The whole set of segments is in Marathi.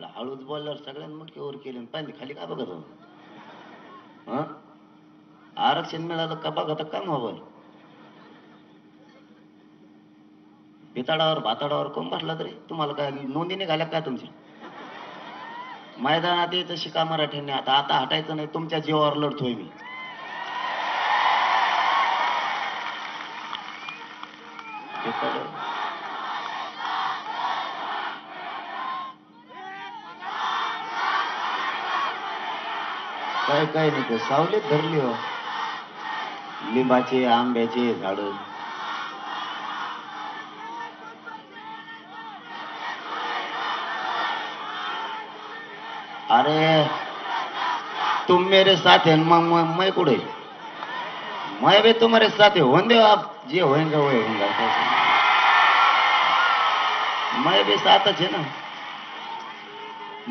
हळूच बोलल्यावर सगळ्यांनी मुटके वर केले पाहिजे खाली का बघत हो? हं? आरक्षण मिळालं का बघत का मोबाईल पिताडावर भाताडावर कोण बसला तरी तुम्हाला काय नोंदी निघाल्या काय तुमच्या मैदानात यायचं शिका मराठ्यांनी आता आता हटायचं नाही तुमच्या जीवावर लढतोय मी काय काय नाही ते सावलीत धरली हो लिंबाचे आंब्याचे झाड अरे तुम मेरे साथ है मैं कुड़े मैं भी तुम्हारे साथ है होंगे आप जे होएंगे वो होंगे मैं भी साथच है ना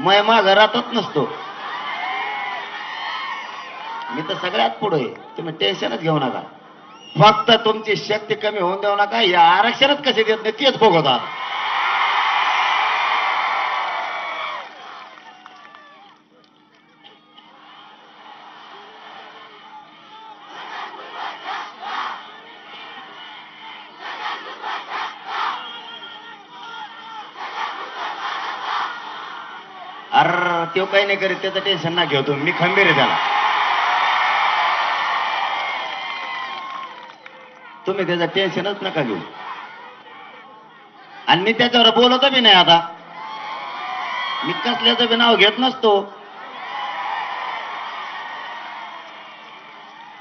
मैं मा घरातच नसतो मी तर सगळ्यात पुढे तुम्ही टेन्शनच घेऊ नका फक्त तुमची शक्ती कमी होऊन देऊ नका या आरक्षणच कसे देत नाही तेच बघता अरे तो काही नाही करीत त्याचं टेन्शन ना घेऊ तुम्ही मी खंबीर आहे त्याला तुम्ही त्याचं टेन्शनच नका घेऊ आणि मी त्याच्यावर बोलत बी नाही आता मी कसल्याचं बी नाव घेत नसतो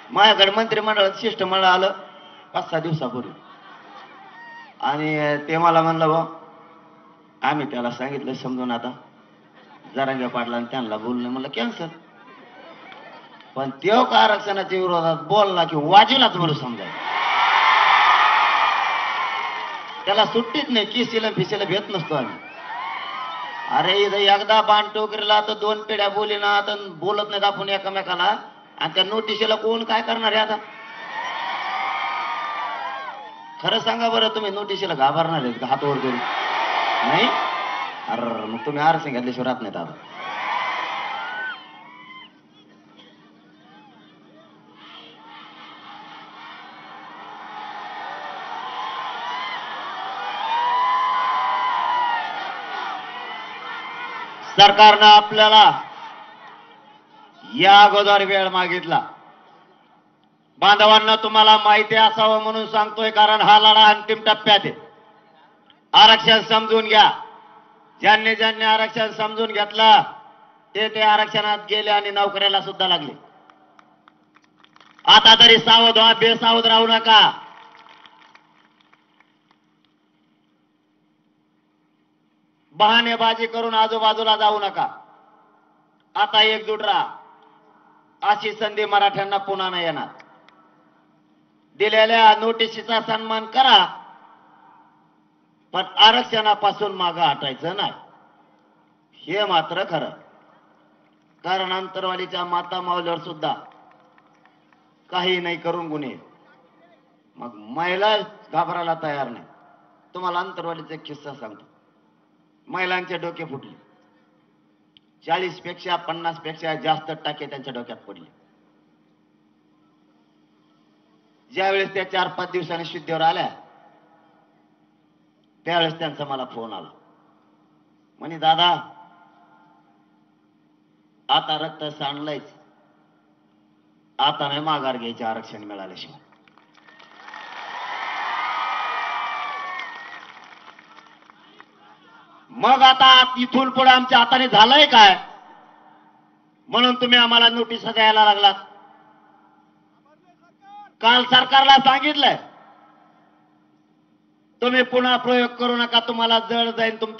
माझ्याकडे मंत्रिमंडळात शिष्टमंडळ आलं 5-6 दिवसापूर्वी आणि ते मला म्हणलं बा आम्ही त्याला सांगितलं समजून आता जरांगे पाटला आणि त्यांना बोलणं म्हणलं कॅन्सर पण त्यो का आरक्षणाच्या विरोधात बोलला की वाजीलाच म्हणून समजायचं त्याला सुट्टीच नाही किसीला फिसीला भेट नसतो आम्ही अरे इथं एकदा बाण टोकरीला तर 2 पिढ्या बोली ना आता बोलत नाहीत आपण एकमेकाला आणि त्या नोटिशीला कोण काय करणार आहे आता खरं सांगा बरं तुम्ही नोटिशीला घाबरणार आहेत का हात वर करून नाही अरे मग तुम्ही आरक्षण घेतल्याशिवाय राहत नाहीत आता सरकारनं आपल्याला या अगोदर वेळ मागितला बांधवांना तुम्हाला माहिती असावं म्हणून सांगतोय कारण हा लढा अंतिम टप्प्यात आहे आरक्षण समजून घ्या ज्यांनी ज्यांनी आरक्षण समजून घेतलं ते आरक्षणात गेले आणि नोकऱ्याला सुद्धा लागले आता तरी सावध व्हा बेसावध राहू नका बहाणेबाजी करून आजूबाजूला जाऊ नका आता एकजूट राहा अशी संधी मराठ्यांना पुन्हा नाही येणार दिलेल्या नोटिशीचा सन्मान करा पण आरक्षणापासून मागे हटायचं नाही हे मात्र खरं कारण अंतरवालीच्या माता मावल्यावर सुद्धा काही नाही करून गुन्हे मग महिला घाबरायला तयार नाही तुम्हाला अंतरवालीचा एक किस्सा सांगतो महिलांचे डोके फुटले 40 पेक्षा 50 पेक्षा जास्त टाके त्यांच्या डोक्यात पडले ज्यावेळेस त्या 4-5 दिवसांनी शुद्धीवर आल्या त्यावेळेस त्यांचा मला फोन आला म्हणे दादा आता रक्त सांडलंयच आता नाही माघार घ्यायचे आरक्षण मिळाल्याशिवाय मग आता इथून पुढे आमच्या हाताने झालंय काय म्हणून तुम्ही आम्हाला नोटीस द्यायला लागलात काल सरकारला सांगितलंय तुम्ही पुन्हा प्रयोग करू नका तुम्हाला जळ जाईल